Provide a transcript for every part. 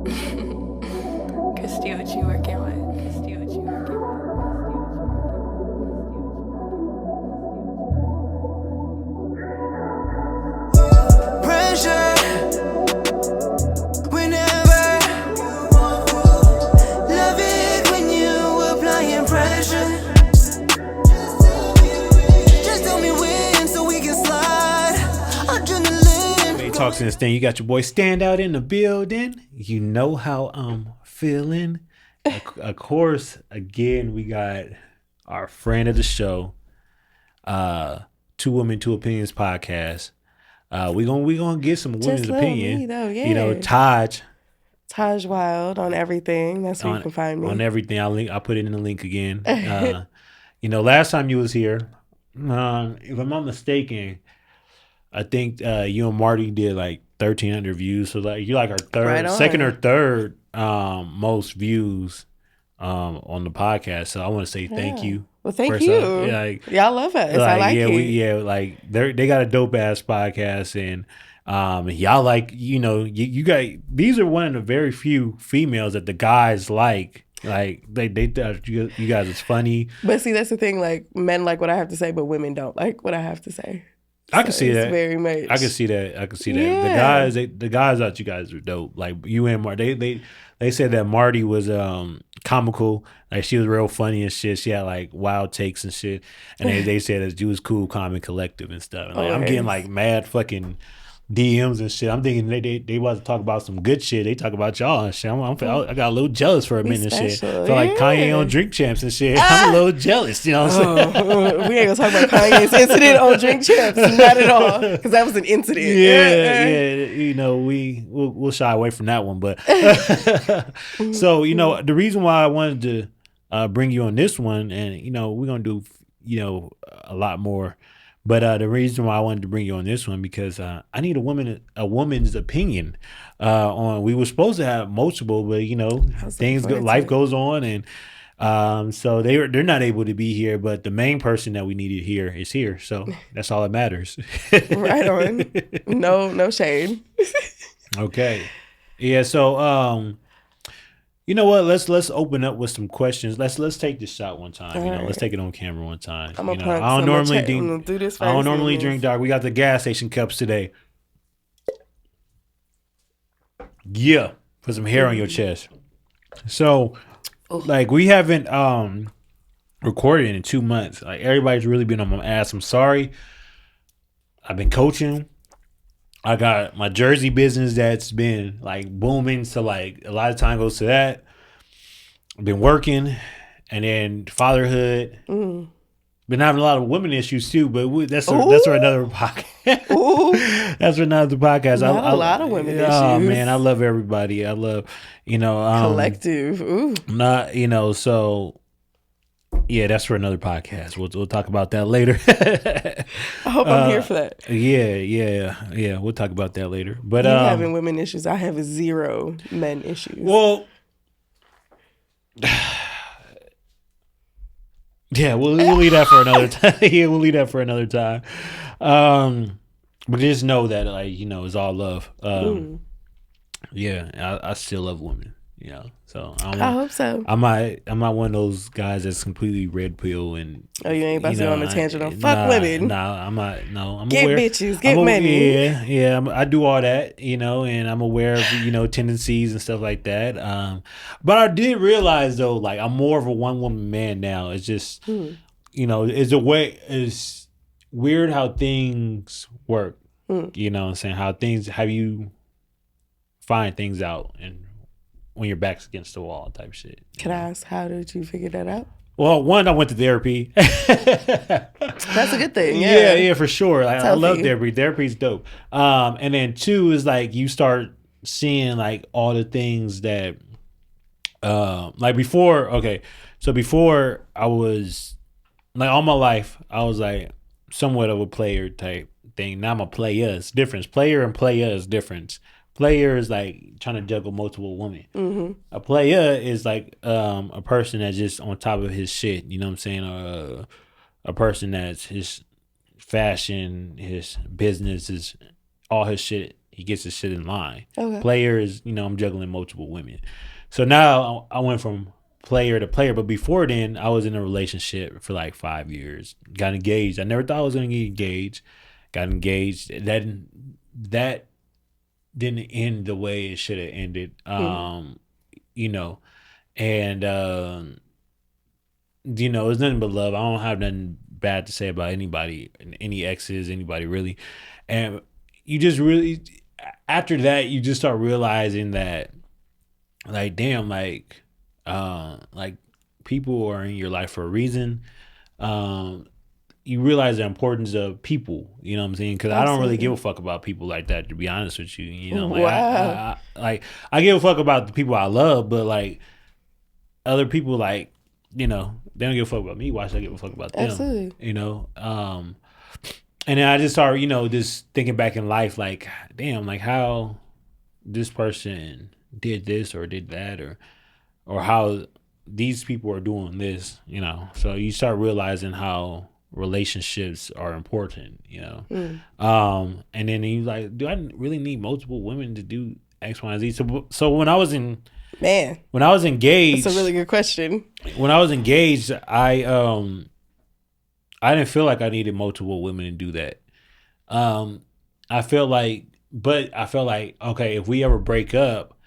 Krisdi, what you working with? Krisdi, what you working with? Pressure whenever. Love it when you applying pressure. Just tell me when so we can slide. Adrenaline. Hey, Talkz in this thing. You got your boy Stand Out in the building. You know how I'm feeling. Of course, again, we got our friend of the show, Two Women, Two Opinions podcast. We gonna get some women's opinion. Me, though, yeah. You know, Taj Wilder on everything. That's where you can find me. on everything. I'll put it in the link again. You know, last time you was here, if I'm not mistaken, I think you and Marty did like 1,300 views. So like you're like our second or third most views on the podcast. So I want to say thank you. Well, thank you. Y'all love us. I like it. They got a dope ass podcast, and y'all like, you know, you guys, these are one of the very few females that the guys like they thought you guys is funny. But see, that's the thing, like men like what I have to say, but women don't like what I have to say. I can see that very much. I can see that. Yeah. The guys thought you guys were dope. Like you and Marty, they said that Marty was comical. Like she was real funny and shit. She had like wild takes and shit. And they said that you was cool, calm, and collective and stuff. And, like, I'm getting like mad fucking DMs and shit. I'm thinking they want to talk about some good shit. They talk about y'all and shit. I got a little jealous for a minute and shit. So like Kanye on Drink Champs and shit. I'm a little jealous, you know what I'm saying? We ain't gonna talk about Kanye's incident on Drink Champs, not at all, because that was an incident. Yeah. You know, we'll shy away from that one, but so you know the reason why I wanted to bring you on this one, and you know we're gonna do a lot more. But the reason why I wanted to bring you on this one because I need a woman's opinion on. We were supposed to have multiple, but you know life goes on, and so they're not able to be here. But the main person that we needed here is here, so that's all that matters. Right on. No shade. Okay, yeah. So you know what? Let's open up with some questions. Let's take this shot one time. All Let's take it on camera one time. I'm I don't normally drink dark. We got the gas station cups today. Yeah, put some hair on your chest. So, like we haven't recorded in 2 months. Like everybody's really been on my ass. I'm sorry. I've been coaching. I got my jersey business that's been like booming. So like a lot of time goes to that. I've been working, and then fatherhood. Been having a lot of women issues too, but that's for another podcast. That's for another podcast. A lot of women issues. Oh man, I love everybody. I love collective. Ooh. So yeah, that's for another podcast. We'll talk about that later. I hope I'm here for that. Yeah. We'll talk about that later. But you having women issues, I have 0 men issues. Well, yeah, we'll leave that for another time. We'll leave that for another time. But just know that it's all love. Yeah, I still love women. You know, so I hope so. I'm not one of those guys that's completely red pill and. Oh, you ain't about to go on a tangent on fuck women. Nah, I'm not. No, I'm get aware. Bitches, get money. Yeah. I do all that, and I'm aware of tendencies and stuff like that. But I did realize though, like I'm more of a one woman man now. It's just, it's weird how things work. You know what I'm saying? How you find things out and. When your back's against the wall type shit. Can I ask, how did you figure that out? Well, one, I went to therapy. That's a good thing. Yeah, for sure. I love therapy. Therapy's dope. And then 2 is like you start seeing like all the things that like before. Okay, so before I was like all my life I was like somewhat of a player type thing. Now I'm a player. It's difference. Player and player is difference. Player is like trying to juggle multiple women. Mm-hmm. A player is like a person that's just on top of his shit. You know what I'm saying? A person that's his fashion, his business, is all his shit. he gets his shit in line. Okay. Player is, I'm juggling multiple women. So now I went from player to player, but before then I was in a relationship for like 5 years. Got engaged. I never thought I was gonna get engaged. Got engaged. That didn't end the way it should have ended. And it's nothing but love. I don't have nothing bad to say about anybody, any exes, anybody really. And you just really, after that, you just start realizing that, like, damn, like people are in your life for a reason. You realize the importance of people, you know what I'm saying? Because I don't really give a fuck about people like that, to be honest with you. You know, like, wow. I give a fuck about the people I love, but like other people, like, they don't give a fuck about me. Why should I give a fuck about them? Absolutely. And then I just started, just thinking back in life, like, damn, like how this person did this or did that, or how these people are doing this, So you start realizing how relationships are important, And then you like, do I really need multiple women to do X, Y, and Z? So when I was engaged, that's a really good question. When I was engaged, I didn't feel like I needed multiple women to do that. I felt like, okay, if we ever break up,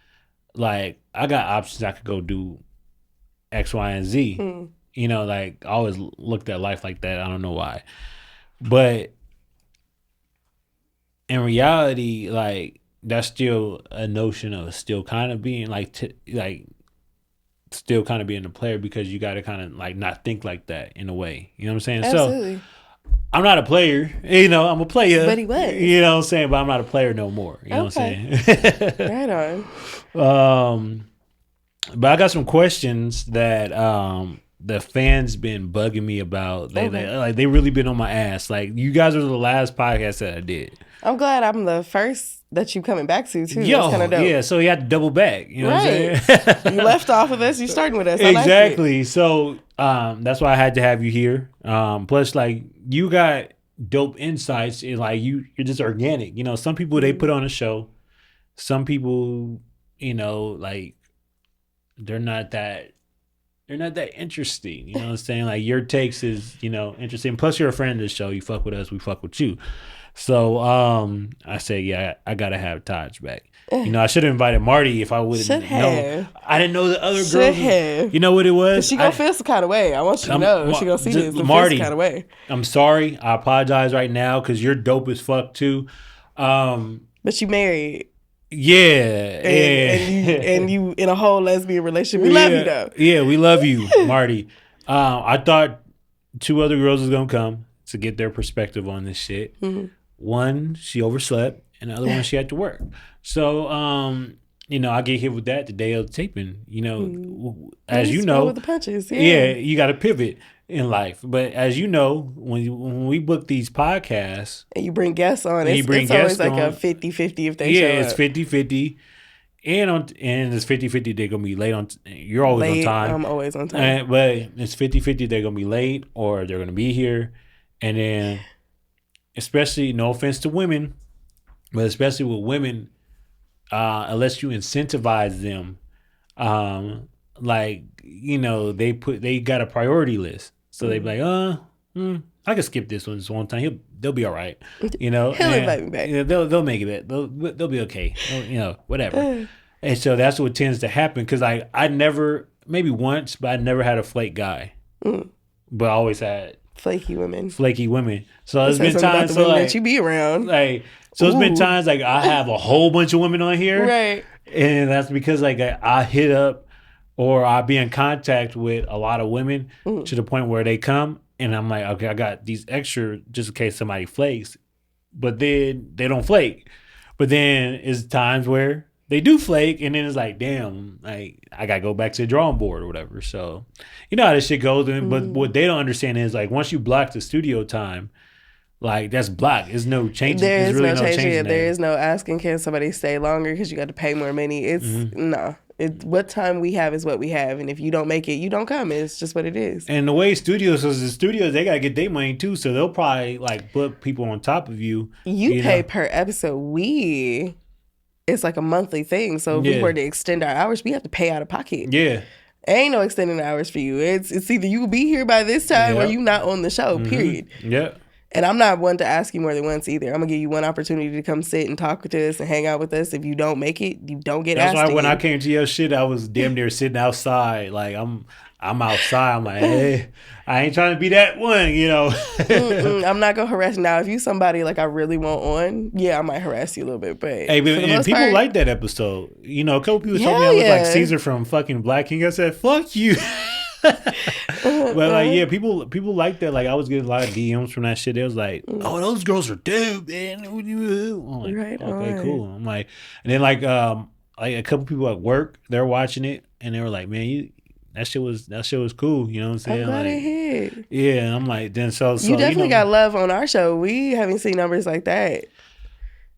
like I got options. I could go do X, Y, and Z. Like I always looked at life like that. I don't know why, but in reality, like that's still a notion of still kind of being still kind of being a player, because you got to kind of like not think like that in a way. You know what I'm saying? Absolutely. So I'm not a player, I'm a player. But he was. You know what I'm saying? But I'm not a player no more. You know what I'm saying? Right on. But I got some questions that the fans been bugging me about. They really been on my ass. Like, you guys were the last podcast that I did. I'm glad I'm the first that you coming back to too. Yo, that's kind of dope. Yeah, so you had to double back. You know what I'm saying? You left off with us. You starting with us. Exactly. So that's why I had to have you here. Plus, like, you got dope insights, and like you're just organic. Some people they put on a show. Some people, like they're not that interesting. You know what I'm saying? Like, your takes is, interesting. Plus, you're a friend of the show. You fuck with us, we fuck with you. So I say, yeah, I gotta have Taj back. I should have invited Marty if I wouldn't know. I didn't know the other girls. You know what it was? She gonna feel some kind of way. I want you to know. She gonna see this and Marty, feel some kind of way. I'm sorry. I apologize right now because you're dope as fuck too. But you married. Yeah. And you in a whole lesbian relationship. We love you though. Yeah, we love you, Marty. I thought 2 other girls was gonna come to get their perspective on this shit. Mm-hmm. One, she overslept, and the other one, she had to work. So, I get hit with that the day of taping. As you know, with the punches. Yeah, you got to pivot in life. But as you know, when we book these podcasts, and you bring guests on, it's always like a 50-50 if they show up. Yeah, it's 50-50. And it's 50-50 they're going to be late on. You're always late, on time. I'm always on time. But it's 50-50 they're going to be late or they're going to be here. And then, especially, no offense to women, but especially with women, unless you incentivize them, they got a priority list. So they be like, I can skip this one time. They'll be all right. He'll invite me back. They'll make it. They'll be okay. Whatever. And so that's what tends to happen. Because I never, maybe once, but I never had a flake guy. But I always had flaky women. So there's been times that you be around. It's been times like I have a whole bunch of women on here, right? And that's because like I hit up or I be in contact with a lot of women to the point where they come and I'm like, okay, I got these extra just in case somebody flakes, but then they don't flake. But then it's times where they do flake, and then it's like, damn, like I gotta go back to the drawing board or whatever. So you know how this shit goes. But what they don't understand is like once you block the studio time, like that's blocked. There's no changing. There is really no changing it. That. There is no asking can somebody stay longer because you got to pay more money. It's no. What time we have is what we have, and if you don't make it, you don't come. It's just what it is. And the way studios is, the studios, they gotta get their money too, so they'll probably like put people on top of you. You pay per episode. It's like a monthly thing. So if we were to extend our hours, we have to pay out of pocket. Yeah. Ain't no extending hours for you. It's either you be here by this time or you not on the show, period. Yeah. And I'm not one to ask you more than once either. I'm going to give you one opportunity to come sit and talk with us and hang out with us. If you don't make it, you don't get asked. That's why when I came to your shit, I was damn near sitting outside. Like, I'm outside. I'm like, hey, I ain't trying to be that one, you know. I'm not going to harass. Now, if you somebody like I really want on, I might harass you a little bit. But hey, and people like that episode. You know, a couple people told me I look like Caesar from fucking Black King. I said, fuck you. But like, people like that. Like, I was getting a lot of DMs from that shit. They was like, oh, those girls are dope, man. I'm like, right okay, on. cool. I'm like, and then like a couple people at work, they're watching it and they were like, man, that shit was cool. You know what I'm saying? I'm glad it hit. Yeah, and I'm like, then so you definitely got love on our show. We haven't seen numbers like that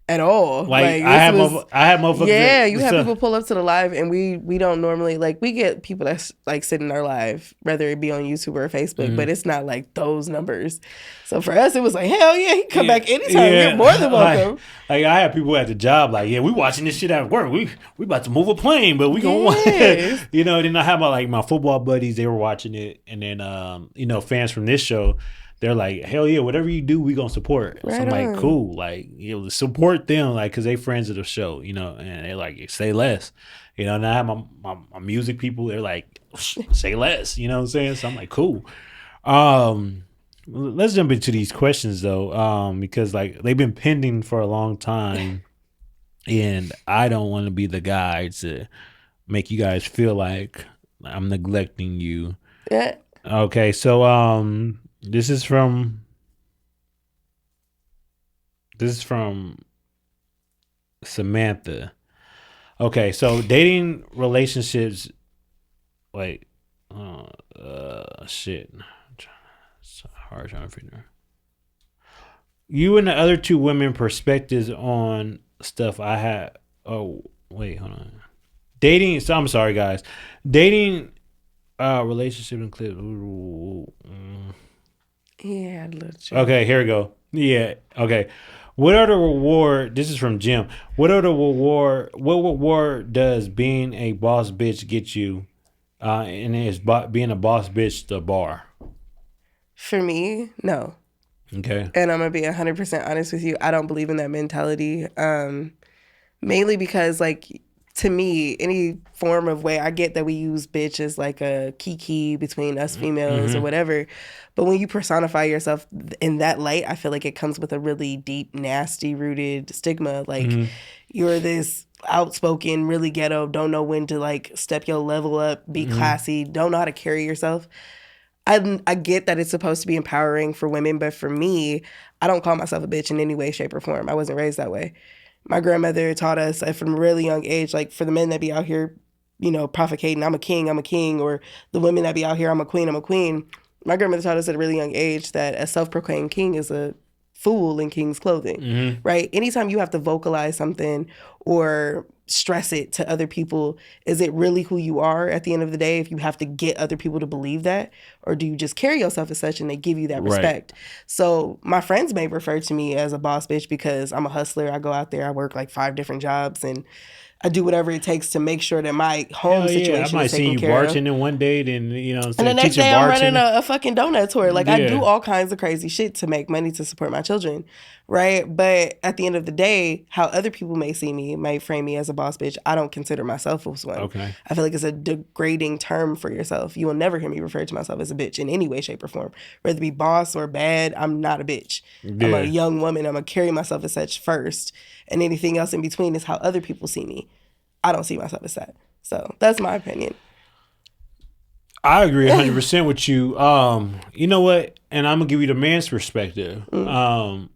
at all. Like I have motherfuckers. Yeah, you have people pull up to the live, and we don't normally like. We get people that's like sitting in our live, whether it be on YouTube or Facebook, but it's not like those numbers. So for us, it was like, hell yeah, he can come back anytime. You're more than welcome. Like I have people at the job, like, yeah, we watching this shit at work. We about to move a plane, but we gonna watch it. You know. Then I have my football buddies. They were watching it, and then fans from this show. They're like, hell yeah, whatever you do, we gonna support. Right so I'm on. like, cool, like, support them, like, cause they friends of the show, you know, and they're like, say less, you know. And I have my music people, they're like, say less, you know what I'm saying? So I'm like, cool. Let's jump into these questions though, because like they've been pending for a long time, and I don't want to be the guy to make you guys feel like I'm neglecting you. Yeah. Okay, so This is from Samantha. Okay, so dating relationships, like, shit. It's hard trying to figure. You and the other two women perspectives on stuff I had. Oh, wait, hold on. Dating. So I'm sorry, guys. Dating, relationship and clips. Yeah, okay, here we go. Yeah, okay. What are the reward? This is from Jim. What reward does being a boss bitch get you? And is being a boss bitch the bar? For me, no. Okay. And I'm gonna be 100% honest with you. I don't believe in that mentality. Mainly because, like, to me, any form of way, I get that we use bitch as like a kiki between us females or whatever. But when you personify yourself in that light, I feel like it comes with a really deep, nasty rooted stigma. Like, you're this outspoken, really ghetto, don't know when to like step your level up, be classy, don't know how to carry yourself. I get that it's supposed to be empowering for women, but for me, I don't call myself a bitch in any way, shape, or form. I wasn't raised that way. My grandmother taught us from a really young age, like, for the men that be out here, you know, propagating, I'm a king, or the women that be out here, I'm a queen. My grandmother taught us at a really young age that a self-proclaimed king is a fool in king's clothing, right? Anytime you have to vocalize something or stress it to other people, is it really who you are at the end of the day if you have to get other people to believe that? Or do you just carry yourself as such and they give you that respect? Right. So my friends may refer to me as a boss bitch because I'm a hustler. I go out there, I work like 5 different jobs, and I do whatever it takes to make sure that my home situation is taken care of. I might see you bartending one day, then, you know, and the next day I'm running a fucking donut tour. Like, I do all kinds of crazy shit to make money to support my children, right? But at the end of the day, how other people may see me, may frame me as a boss bitch, I don't consider myself as one. Okay. I feel like it's a degrading term for yourself. You will never hear me refer to myself as a bitch in any way, shape, or form. Whether it be boss or bad, I'm not a bitch. Yeah. I'm a young woman. I'm going to carry myself as such first. And anything else in between is how other people see me. I don't see myself as that. So that's my opinion. I agree 100% with you. You know what? And I'm going to give you the man's perspective. No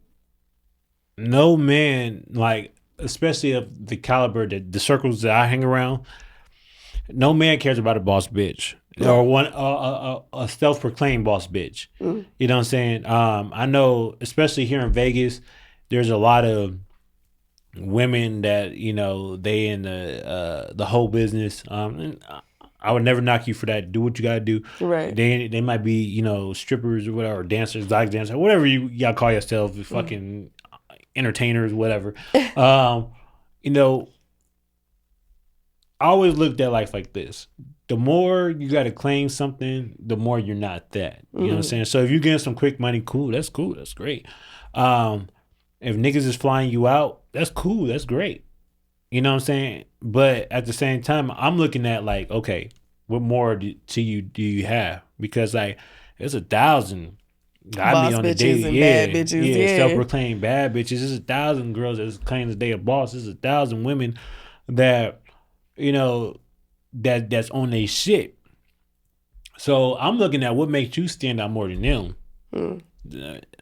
man, like, especially of the caliber, that the circles that I hang around, no man cares about a boss bitch. Or one a self-proclaimed boss bitch. You know what I'm saying? I know, especially here in Vegas, there's a lot of women that they in the whole business. And I would never knock you for that. Do what you gotta do. Right. They might be strippers or whatever, or dancers, exotic dancers, whatever y'all call yourselves, fucking entertainers, whatever. I always looked at life like this. The more you got to claim something, the more you're not that. You know what I'm saying? So if you're getting some quick money, cool. That's cool. That's great. If niggas is flying you out, that's cool. That's great. You know what I'm saying? But at the same time, I'm looking at like, okay, what more do you have? Because like, there's 1,000 boss on the bitches day, and bad bitches. Yeah. Self-proclaimed bad bitches. There's 1,000 girls that claim the day of boss. There's 1,000 women that that's on their shit. So I'm looking at what makes you stand out more than them. And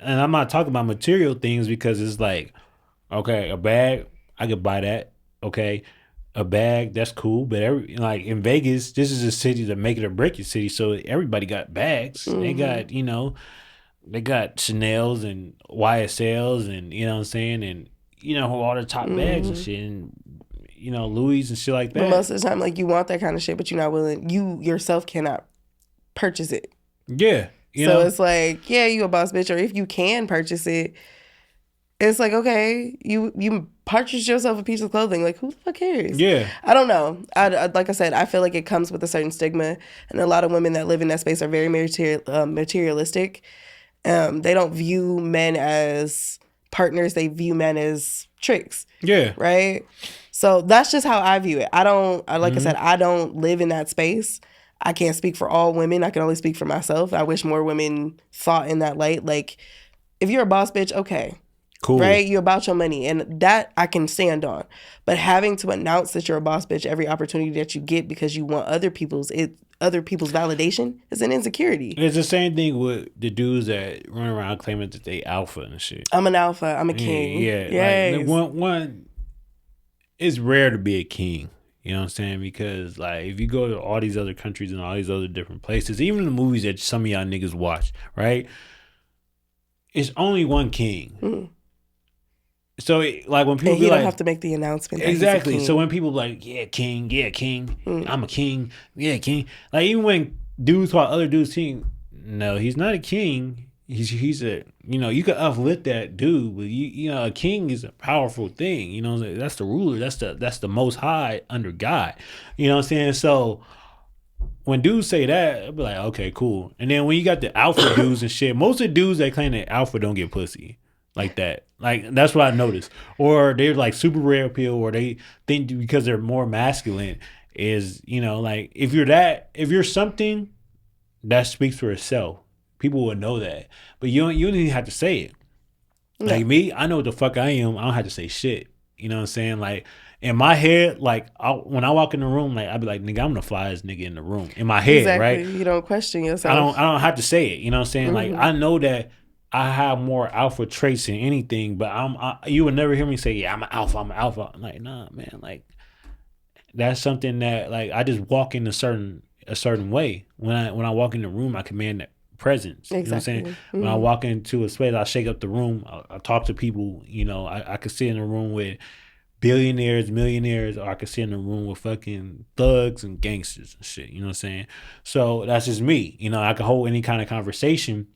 I'm not talking about material things because it's like, okay, a bag, I could buy that. Okay, a bag, that's cool. But like in Vegas, this is a city to make it or break it city. So everybody got bags. They got, they got Chanel's and YSL's and you know what I'm saying, and all the top bags and shit, and Louis and shit like that. But most of the time, like, you want that kind of shit, but you're not willing. You yourself cannot purchase it. Yeah. It's like, yeah, you a boss bitch, or if you can purchase it, it's like, okay, you purchase yourself a piece of clothing. Like, who the fuck cares? Yeah. I don't know. I like I said, I feel like it comes with a certain stigma, and a lot of women that live in that space are very materialistic. They don't view men as partners. They view men as tricks. Yeah. Right? So that's just how I view it. I said, I don't live in that space. I can't speak for all women. I can only speak for myself. I wish more women thought in that light. Like, if you're a boss bitch, okay. Cool. Right? You're about your money. And that I can stand on. But having to announce that you're a boss bitch every opportunity that you get because you want other people's validation is an insecurity. It's the same thing with the dudes that run around claiming that they alpha and shit. I'm an alpha. I'm a king. Yeah. Yes. Like, one, it's rare to be a king. You know what I'm saying? Because like if you go to all these other countries and all these other different places, even the movies that some of y'all niggas watch, right? It's only one king. Mm-hmm. So like when people and he don't have to make the announcement. Exactly. So when people like, yeah, king, I'm a king, yeah, king. Like even when dudes call other dudes king, no, he's not a king. He's a you can uplift that dude, but a king is a powerful thing. That's the ruler. That's the most high under God. You know what I'm saying? So when dudes say that, I'll be like, okay, cool. And then when you got the alpha dudes and shit, most of the dudes that claim that alpha don't get pussy like that. Like that's what I noticed. Or they're like super rare appeal, or they think because they're more masculine is like if you're something that speaks for itself. People would know that, but you don't even have to say it. No. Like me, I know what the fuck I am. I don't have to say shit. You know what I'm saying? Like in my head, like when I walk in the room, like I'd be like, nigga, I'm gonna fly this nigga in the room. In my head, exactly. Right? You don't question yourself. I don't have to say it. You know what I'm saying? Mm-hmm. Like I know that I have more alpha traits than anything, but you would never hear me say, yeah, I'm an alpha. I'm like, nah, man. Like that's something that like I just walk in a certain way. When I walk in the room, I command that presence. Exactly. You know what I'm saying? Mm-hmm. When I walk into a space, I shake up the room. I talk to people. I could sit in a room with billionaires, millionaires, or I could sit in a room with fucking thugs and gangsters and shit. You know what I'm saying? So that's just me. I can hold any kind of conversation.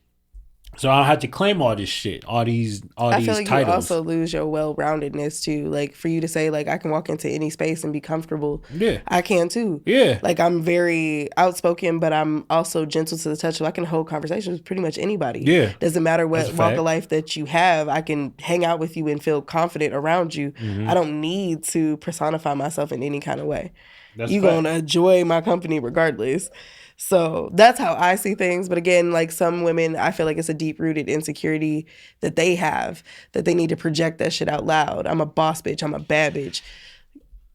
So I don't have to claim all this shit, all these I feel like titles. You also lose your well-roundedness too. Like for you to say like I can walk into any space and be comfortable. Yeah, I can too. Yeah, like I'm very outspoken, but I'm also gentle to the touch. So I can hold conversations with pretty much anybody. Yeah, doesn't matter what walk of life that you have. I can hang out with you and feel confident around you. Mm-hmm. I don't need to personify myself in any kind of way. You're gonna enjoy my company regardless. So that's how I see things. But again, like some women, I feel like it's a deep-rooted insecurity that they have, that they need to project that shit out loud. I'm a boss bitch. I'm a bad bitch.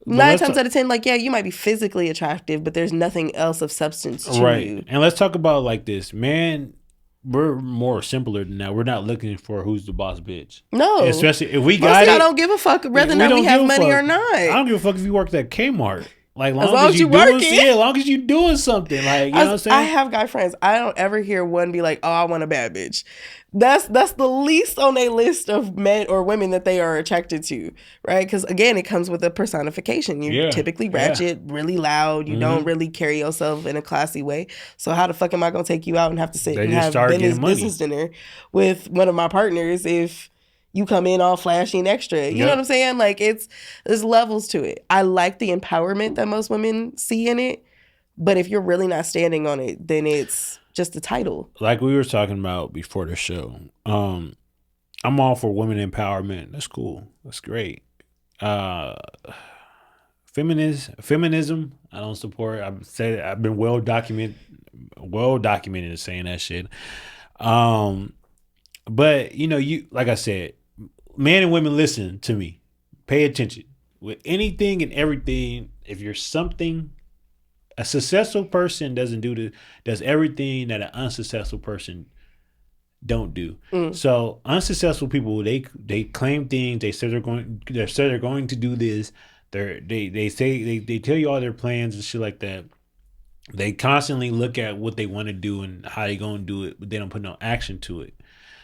9 times out of 10, like, yeah, you might be physically attractive, but there's nothing else of substance to you. And let's talk about like this. Man, we're more simpler than that. We're not looking for who's the boss bitch. No. Especially if we got it. I don't give a fuck whether or not we have money or not. I don't give a fuck if you worked at Kmart. Like as long as you working, as long as you doing something, like you know what I'm saying. I have guy friends. I don't ever hear one be like, "Oh, I want a bad bitch." That's the least on a list of men or women that they are attracted to, right? Because again, it comes with a personification. You typically ratchet, really loud. You don't really carry yourself in a classy way. So how the fuck am I gonna take you out and have to sit and have business dinner with one of my partners if you come in all flashy and extra? You know what I'm saying? Like there's levels to it. I like the empowerment that most women see in it, but if you're really not standing on it, then it's just a title. Like we were talking about before the show, I'm all for women empowerment. That's cool. That's great. Feminism, I don't support. I've been well documented in saying that shit. But you like I said, men and women, listen to me. Pay attention. With anything and everything, if you're something. A successful person does everything that an unsuccessful person don't do. So unsuccessful people, they claim things. They say they're going to do this. They tell you all their plans and shit like that. They constantly look at what they want to do and how they gonna do it, but they don't put no action to it.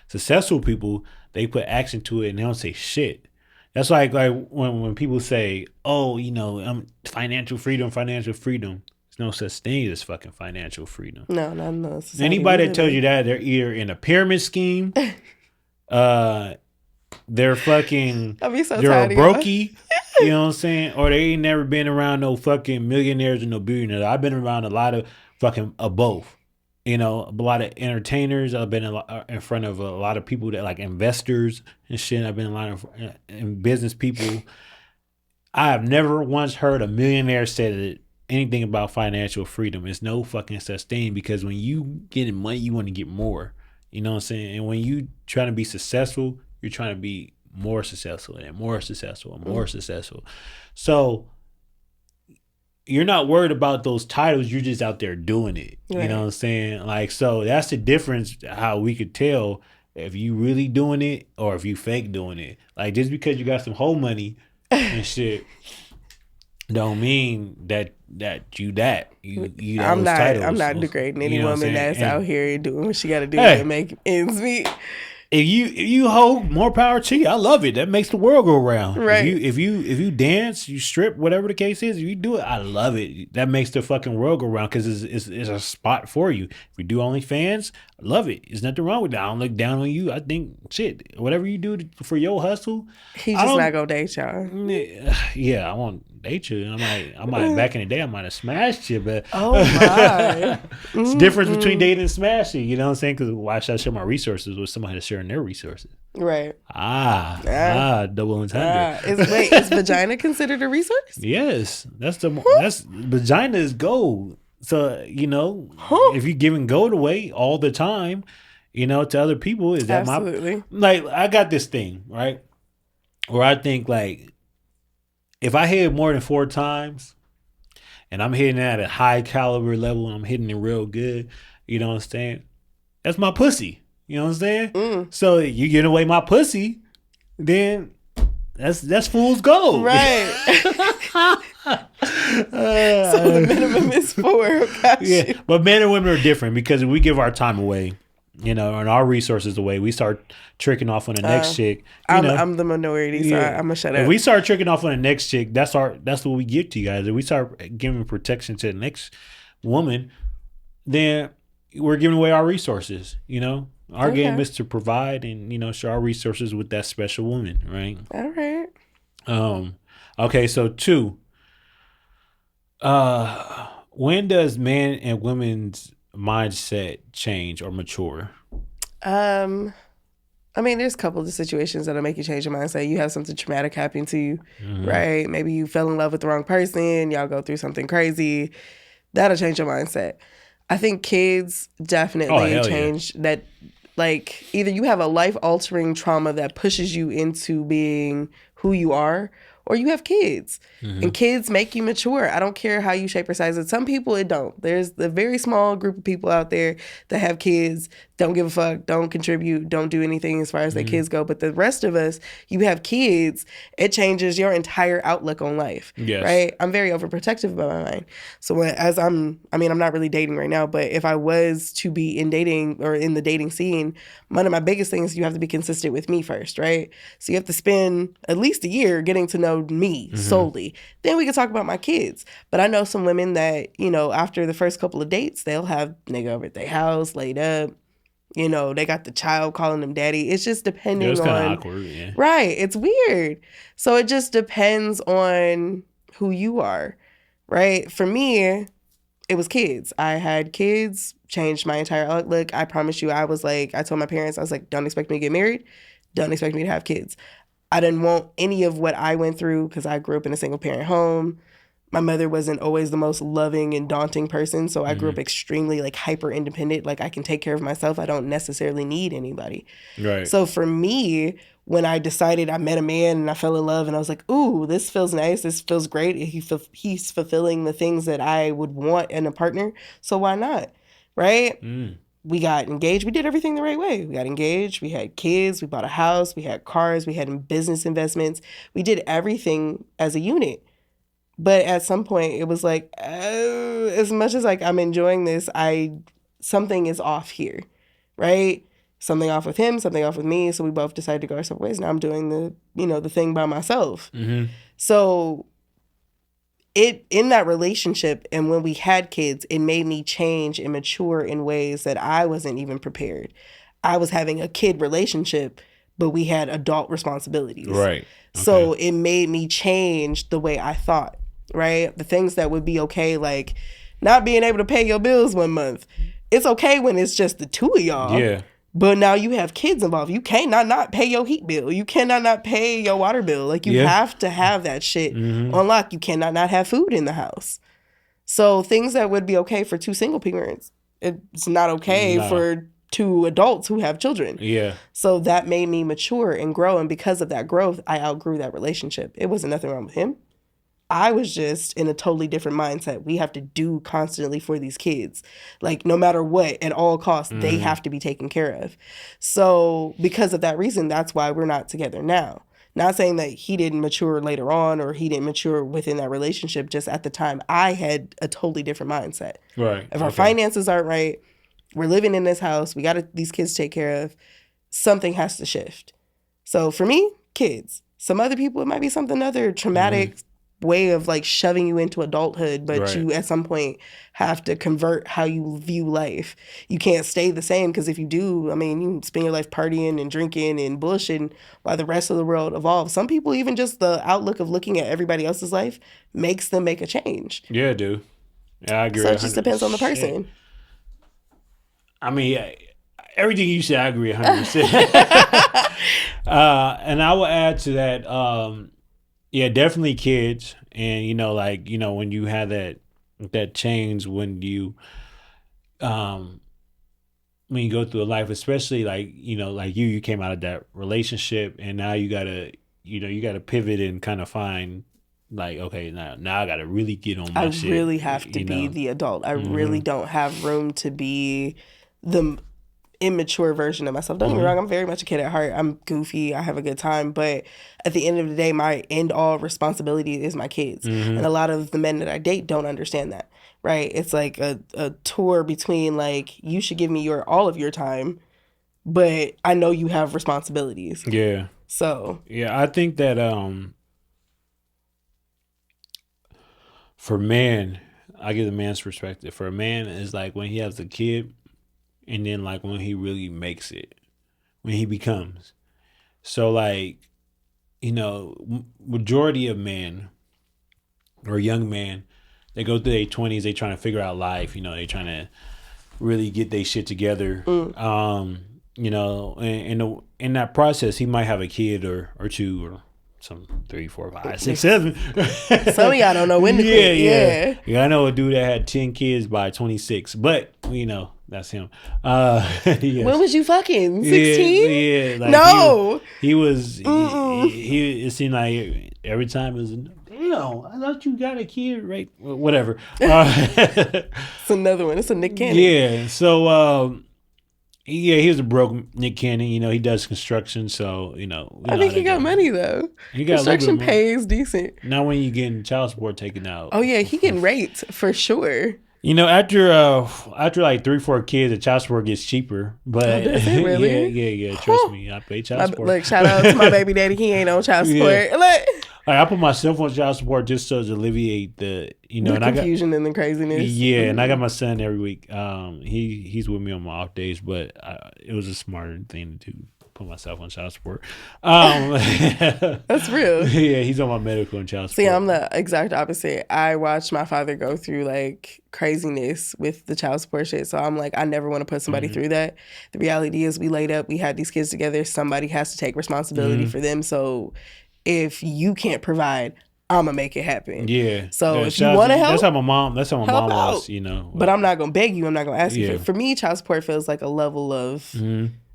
Successful people, they put action to it and they don't say shit. That's like when people say, "Oh, financial freedom." There's no such thing as fucking financial freedom. No. Anybody that tells you that, they're either in a pyramid scheme, they're fucking, I'll be so they're a tired brokey, you know what I'm saying? Or they ain't never been around no fucking millionaires or no billionaires. I've been around a lot of fucking both. A lot of entertainers. I've been in front of a lot of people that like investors and shit. I've been in a lot of business people. I have never once heard a millionaire say that anything about financial freedom. It's no fucking such thing, because when you get money, you want to get more. You know what I'm saying? And when you trying to be successful, you're trying to be more successful and more successful and more successful. So you're not worried about those titles. You're just out there doing it. Right. You know what I'm saying? Like, so that's the difference, how we could tell if you really doing it or if you fake doing it. Like, just because you got some whole money and shit don't mean that you I'm not titles. I'm not degrading any woman that's out here doing what she got to do to make ends meet. If you hold, more power to you. I love it. That makes the world go round. Right. If you dance, you strip, whatever the case is, if you do it, I love it. That makes the fucking world go round, because it's a spot for you. If you do OnlyFans, I love it. There's nothing wrong with that. I don't look down on you. I think shit, whatever you do for your hustle, he's just not gonna date y'all. Yeah, I won't date you. I might back in the day I might have smashed you, but oh my, it's the difference between dating and smashing. You know what I'm saying? Because why should I share my resources with somebody that's sharing their resources? Right. Double entendre. Is vagina considered a resource? Yes, that's vagina is gold. So if you're giving gold away all the time, to other people, is that absolutely like I got this thing right where I think like if I hit it more than 4 times and I'm hitting it at a high caliber level and I'm hitting it real good, you know what I'm saying? That's my pussy. You know what I'm saying? So you get away my pussy, then that's fool's gold. Right. So the minimum is 4. Yeah, but men and women are different, because if we give our time away, and our resources away, we start tricking off on the next chick. I'm the minority, so I'm gonna shut up. If we start tricking off on the next chick, that's what we give to you guys. If we start giving protection to the next woman, then we're giving away our resources. Our game is to provide and show our resources with that special woman, right? All right. Okay, so 2. When does man and women's mindset change or mature? I mean, there's a couple of situations that'll make you change your mindset. You have something traumatic happen to you, right? Maybe you fell in love with the wrong person. Y'all go through something crazy. That'll change your mindset. I think kids definitely change that. Like, either you have a life-altering trauma that pushes you into being who you are, or you have kids. And kids make you mature. I don't care how you shape or size it. Some people, it don't. There's a very small group of people out there that have kids don't give a fuck, don't contribute, don't do anything as far as their kids go. But the rest of us, you have kids, it changes your entire outlook on life. Yes. Right? I'm very overprotective about my mind. So I'm not really dating right now, but if I was to be in dating or in the dating scene, one of my biggest things, you have to be consistent with me first, right? So you have to spend at least a year getting to know me solely. Then we can talk about my kids. But I know some women that, after the first couple of dates, they'll have nigga over at their house, laid up. They got the child calling them daddy. It's just depending on... It's kind of awkward, yeah. Right. It's weird. So it just depends on who you are, right? For me, it was kids. I had kids, changed my entire outlook. I promise you, I told my parents, I was like, don't expect me to get married. Don't expect me to have kids. I didn't want any of what I went through because I grew up in a single parent home. My mother wasn't always the most loving and daunting person, so I grew up extremely hyper independent. I can take care of myself. I don't necessarily need anybody. Right. So for me, when I decided, I met a man and I fell in love and I was like, ooh, this feels nice. This feels great. He's fulfilling the things that I would want in a partner. So why not? Right? We got engaged. We did everything the right way. We got engaged. We had kids. We bought a house. We had cars. We had business investments. We did everything as a unit. But at some point, it was as much as I'm enjoying this, something is off here, right? Something off with him, something off with me. So we both decided to go our separate ways. Now I'm doing the thing by myself. So in that relationship and when we had kids, it made me change and mature in ways that I wasn't even prepared. I was having a kid relationship, but we had adult responsibilities. Right. Okay. So it made me change the way I thought. Right? The things that would be okay, like not being able to pay your bills one month. It's okay when it's just the two of y'all. Yeah. But now you have kids involved. You cannot not pay your heat bill. You cannot not pay your water bill. You have to have that shit on lock. You cannot not have food in the house. So things that would be okay for two single parents, it's not okay for two adults who have children. Yeah. So that made me mature and grow. And because of that growth, I outgrew that relationship. It wasn't nothing wrong with him. I was just in a totally different mindset. We have to do constantly for these kids. No matter what, at all costs, they have to be taken care of. So because of that reason, that's why we're not together now. Not saying that he didn't mature later on or he didn't mature within that relationship. Just at the time, I had a totally different mindset. Right. If our finances aren't right, we're living in this house, we got these kids to take care of, something has to shift. So for me, kids. Some other people, it might be something other traumatic way of shoving you into adulthood, but you at some point have to convert how you view life. You can't stay the same because if you do, you can spend your life partying and drinking and bullshitting while the rest of the world evolves. Some people, even just the outlook of looking at everybody else's life makes them make a change. Yeah, dude. Yeah, I agree. So it just depends on the person. Everything you said, I agree 100%. And I will add to that, definitely kids. And, when you have that change when you go through a life, especially you came out of that relationship and now you gotta pivot and kind of find okay, now I gotta really get on my shit. I really have to be the adult. I really don't have room to be the immature version of myself. Don't get me wrong, I'm very much a kid at heart. I'm goofy. I have a good time. But at the end of the day, my end all responsibility is my kids. And a lot of the men that I date don't understand that. Right? It's a tour between you should give me all of your time, but I know you have responsibilities. Yeah. So. Yeah, I think that for men, I give the man's perspective. For a man, it's when he has a kid, and then when he really makes it, when he becomes. So majority of men or young men, they go through their 20s, they trying to figure out life, they trying to really get their shit together. In that process, he might have a kid or two or some 3, 4, 5, 6, 7. Some of y'all don't know when to quit. Yeah, I know a dude that had 10 kids by 26, but that's him. Yes. When was you fucking 16? Yeah, no. He was. He it seemed like every time it was. Damn, I thought you got a kid, right? Well, whatever. It's another one. It's a Nick Cannon. Yeah. So Yeah, he was a broke Nick Cannon. You know, he does construction, so you know. I think he got money though. He got construction pays decent. Not when you getting child support taken out. Oh yeah, he getting raped for sure. You know, after like 3-4 kids, the child support gets cheaper. But does it really? yeah. Trust me, I pay child support. Look, shout out to my baby daddy. He ain't on child support. Like, I put myself on child support just to alleviate the confusion and the craziness. Yeah, and I got my son every week. He's with me on my off days, but it was a smarter thing to do. Put myself on child support. That's real. Yeah, he's on my medical and child support. See, I'm the exact opposite. I watched my father go through like craziness with the child support shit. So I'm like, I never want to put somebody through that. The reality is we laid up, we had these kids together. Somebody has to take responsibility for them. So if you can't provide, I'm gonna make it happen. Yeah. So if you want to help, that's how my mom was, you know. But I'm not gonna beg you. I'm not gonna ask you. For me, child support feels like a level of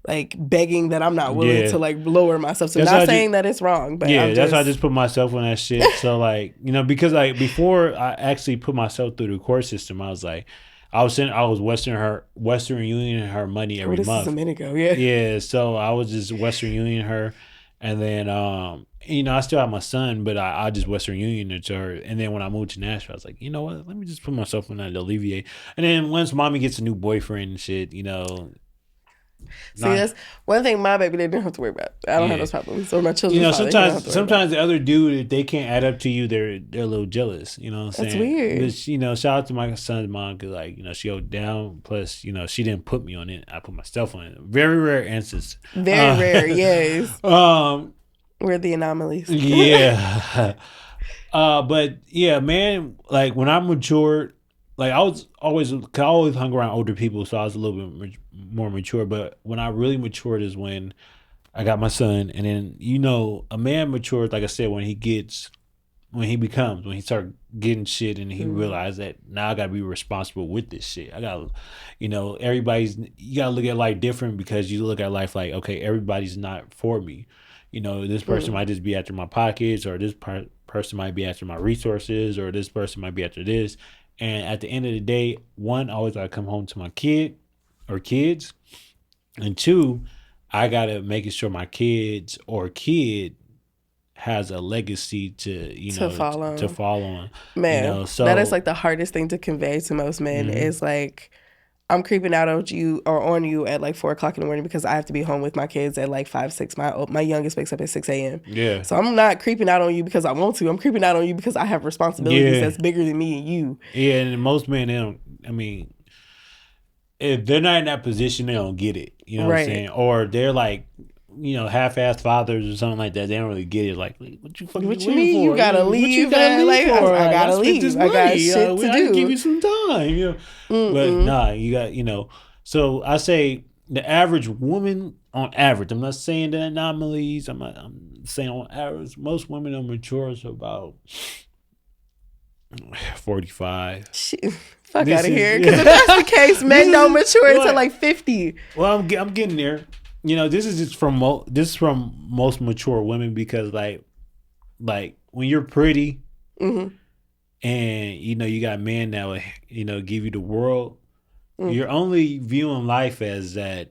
like begging that I'm not willing to like lower myself. So that's not saying that it's wrong, but that's why I just put myself on that shit. So like, you know, because like before I actually put myself through the court system, I was like, I was Western Union her money every month. This is a minute ago, yeah. Yeah, so I was just Western Union her, and then you know, I still have my son, but I just Western Union it to her. And then when I moved to Nashville, I was like, you know what? Let me just put myself on that to alleviate. And then once mommy gets a new boyfriend and shit, you know. See, that's one thing my baby didn't have to worry about. I don't have those problems. So my children, you know, sometimes the other dude, if they can't add up to you, they're a little jealous. You know what I'm saying? That's weird. But, you know, shout out to my son's mom because, like, you know, she owed down. Plus, you know, she didn't put me on it. I put myself on it. Very rare instance. Very rare, yes. We're the anomalies. Yeah. But yeah, man, like when I matured, like I always hung around older people, so I was a little bit more mature. But when I really matured is when I got my son, and then you know, a man matures, like I said, when he started getting shit, and he realized that now I gotta be responsible with this shit. I gotta, you know, you gotta look at life different because you look at life like, okay, everybody's not for me. You know, this person might just be after my pockets, or this person might be after my resources, or this person might be after this. And at the end of the day, one, I always gotta come home to my kid or kids, and two, I gotta make sure my kids or kid has a legacy to follow on. Man, you know, so that is like the hardest thing to convey to most men is like, I'm creeping out on you at like 4 o'clock in the morning because I have to be home with my kids at like 5, 6. My youngest wakes up at 6 a.m. Yeah. So I'm not creeping out on you because I want to. I'm creeping out on you because I have responsibilities that's bigger than me and you. Yeah, and most men, they don't, I mean, if they're not in that position, they don't get it. You know what I'm saying? Or they're like, you know, half-assed fathers or something like that. They don't really get it. Like, what you mean? For? You gotta leave. I gotta leave. I got shit to do. Give you some time. You know, but nah, you got, you know. So I say the average woman, on average, I'm not saying the anomalies. I'm saying on average, most women are mature to about 45. Shit. Fuck out of here. Because if that's the case, men don't mature until like 50. Well, I'm getting there. You know, this is just from most mature women because like when you're pretty and you know you got men that will, you know, give you the world, you're only viewing life as that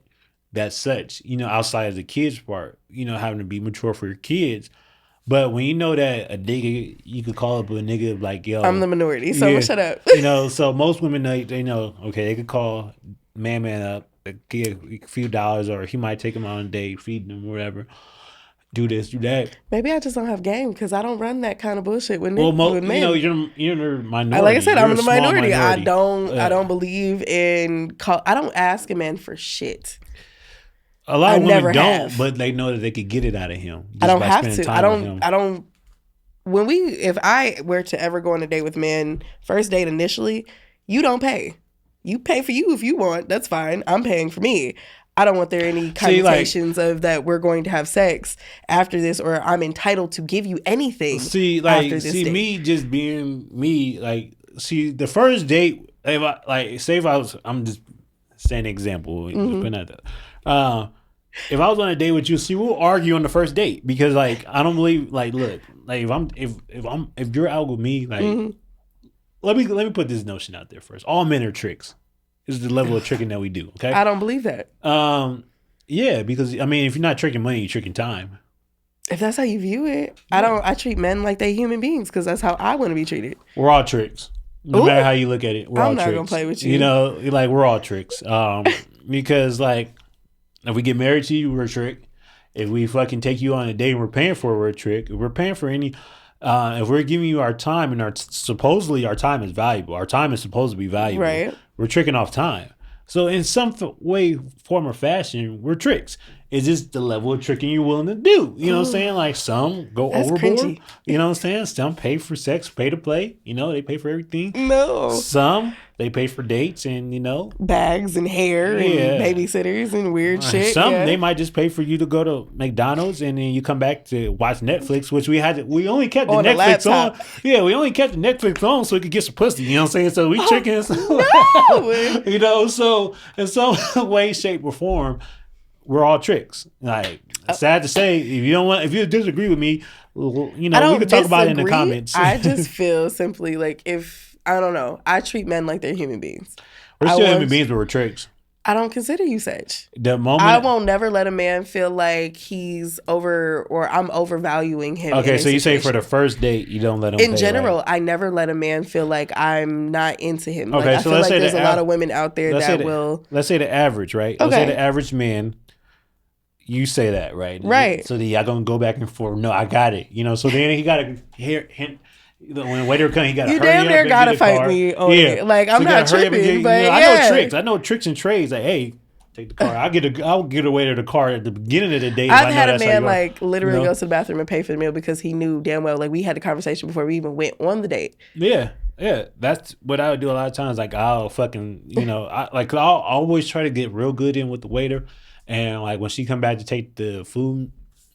such, you know, outside of the kids part, you know, having to be mature for your kids. But when you know that a nigga, you could call up a nigga like, yo, I'm the minority, so I'm gonna shut up. You know, so most women they know, okay, they could call man up, give a few dollars, or he might take him on a date, feed them, whatever. Do this, do that. Maybe I just don't have game because I don't run that kind of bullshit with men. You know, you're the minority. Like I said, I'm the minority. I don't believe in I don't ask a man for shit. A lot of women don't, but they know that they could get it out of him. I don't have to. I don't. If I were to ever go on a date with men, first date initially, you don't pay. You pay for you if you want. That's fine. I'm paying for me. I don't want there any connotations of that we're going to have sex after this, or I'm entitled to give you anything. After this date. Me just being me. Like, the first date. I'm just saying an example. Putting that if I was on a date with you, we'll argue on the first date because like I don't believe look, if you're out with me, like let me put this notion out there first. All men are tricks. is the level of tricking that we do. Okay. I don't believe that. Yeah, because I mean, if you're not tricking money, you're tricking time. If that's how you view it, I treat men like they human beings because that's how I want to be treated. We're all tricks. No matter how you look at it, we're all I'm tricks. not gonna play with you. You know, like we're all tricks. Because like if we get married to you, we're a trick. If we fucking take you on a date and we're paying for it, we're a trick. If we're paying for any if we're giving you our time and supposedly our time is valuable. Our time is supposed to be valuable. Right. We're tricking off time. So in some way, form, or fashion, we're tricks. It's just the level of tricking you're willing to do. You know what I'm saying? Like some go That's overboard. cringy. You know what I'm saying? Some pay for sex, pay to play. You know, they pay for everything. No. Some they pay for dates and, you know. Bags and hair and babysitters and weird shit. Some they might just pay for you to go to McDonald's and then you come back to watch Netflix, which we only kept the On a Netflix on. laptop. Yeah, we only kept the Netflix on so we could get some pussy. You know what I'm saying? So we chickens. No. You know, so in some way, shape, or form, we're all tricks. Like, sad to say, if you disagree with me, you know, we could talk about it in the comments. I just feel simply like I don't know, I treat men like they're human beings. We're still human beings, but we're tricks. I don't consider you such. The moment I won't never let a man feel like he's over or I'm overvaluing him. Okay, so you say for the first date, you don't let him in pay, general, right? I never let a man feel like I'm not into him. Okay, Like, I so feel let's like say there's a lot of women out there that will. Let's say the average, right? Let's say the average man. You say that, right? Right. So then y'all gonna go back and forth. No, I got it. You know. So then he got to hear. When the waiter comes, he got to. You hurry damn up near and gotta get the fight car. me on it. Like, I'm you not gotta hurry up and tripping, get- but I yeah. know tricks. I know tricks and trades. Like, hey, take the car. I'll get away to the car at the beginning of the day. if I I've know had a that's how man you are. like literally You know? go to the bathroom and pay for the meal because he knew damn well, like, we had a conversation before we even went on the date. Yeah. That's what I would do a lot of times. Like, I'll fucking, you know, I'll always try to get real good in with the waiter. And like when she come back to take the food,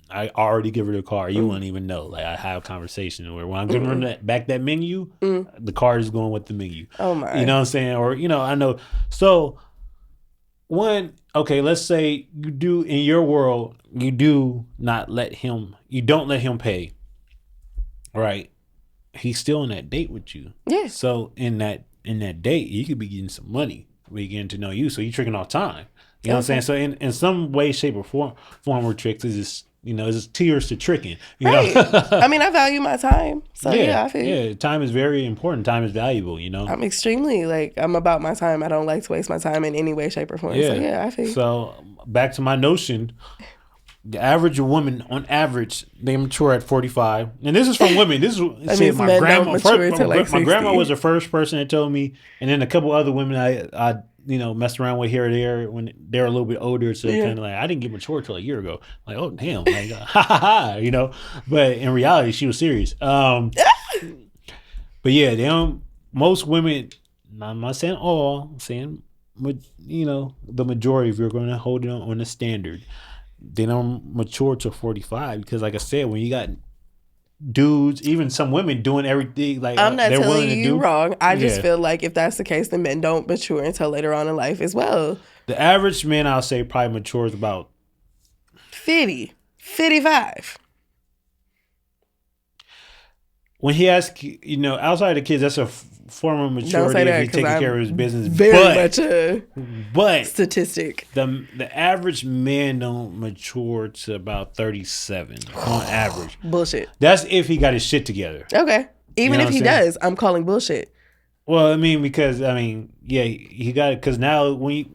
I already give her the car. You wouldn't even know. Like, I have a conversation where when I'm giving her back that menu, the car is going with the menu. Oh my. You know what I'm saying? Or, you know, I know. So let's say you do in your world, you don't let him pay. Right? He's still on that date with you. Yeah. So in that date, you could be getting some money. We getting to know you. So you're tricking off time. You know what I'm saying? So in some way, shape, or form we're tricks. Is just, you know, it's just tears to tricking. You Right. know? I mean, I value my time. So yeah, I feel you. Yeah, time is very important. Time is valuable, you know? I'm extremely I'm about my time. I don't like to waste my time in any way, shape, or form. So yeah, I feel you. So back to my notion, the average woman, on average, they mature at 45. And this is from women. This is means men don't mature until like my grandma 60. was the first person that told me, and then a couple other women I you know, messed around with here or there when they're a little bit older. So kind of like, I didn't get mature till a year ago. Like, oh damn, like ha ha ha, you know. But in reality, she was serious. But yeah, most women. I'm not saying all. I'm saying, you know, the majority. If you're going to hold it on the standard, they don't mature till 45 because, like I said, when you got dudes, even some women doing everything like I'm not they're willing telling to you do. wrong. I just feel like if that's the case, then men don't mature until later on in life as well. The average man, I'll say, probably matures about 50, 55. When he has, you know, outside of the kids, that's a form of maturity say that, if he's 'cause taking care of I'm his business. Very much a but statistic. the average man don't mature to about 37 on average. Bullshit. That's if he got his shit together. Okay. Even know if what he I'm saying? does, I'm calling bullshit. Well, I mean, because yeah, he got it. Because now when